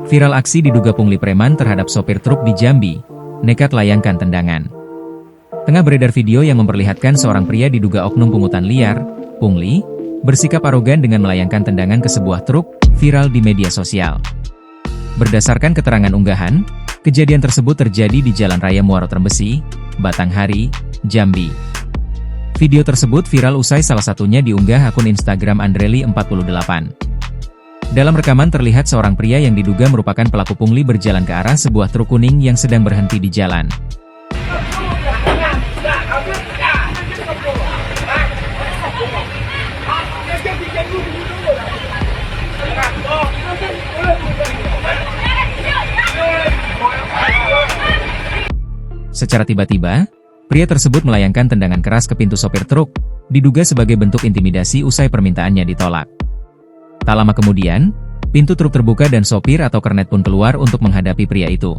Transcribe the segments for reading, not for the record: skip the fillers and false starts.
Viral aksi diduga pungli preman terhadap sopir truk di Jambi, nekat layangkan tendangan. Tengah beredar video yang memperlihatkan seorang pria diduga oknum pungutan liar, pungli, bersikap arogan dengan melayangkan tendangan ke sebuah truk, viral di media sosial. Berdasarkan keterangan unggahan, kejadian tersebut terjadi di Jalan Raya Muaro Trembesi, Batanghari, Jambi. Video tersebut viral usai salah satunya diunggah akun Instagram Andreli48. Dalam rekaman terlihat seorang pria yang diduga merupakan pelaku pungli berjalan ke arah sebuah truk kuning yang sedang berhenti di jalan. Secara tiba-tiba, pria tersebut melayangkan tendangan keras ke pintu sopir truk, diduga sebagai bentuk intimidasi usai permintaannya ditolak. Tak lama kemudian, pintu truk terbuka dan sopir atau kernet pun keluar untuk menghadapi pria itu.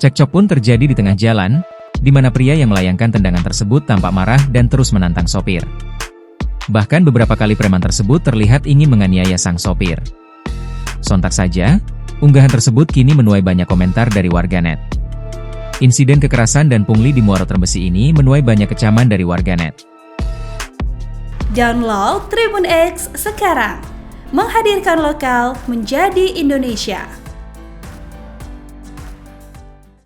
Cekcok pun terjadi di tengah jalan, di mana pria yang melayangkan tendangan tersebut tampak marah dan terus menantang sopir. Bahkan beberapa kali preman tersebut terlihat ingin menganiaya sang sopir. Sontak saja, unggahan tersebut kini menuai banyak komentar dari warganet. Insiden kekerasan dan pungli di Muaro Trembesi ini menuai banyak kecaman dari warganet. Download Tribun X sekarang, menghadirkan lokal menjadi Indonesia.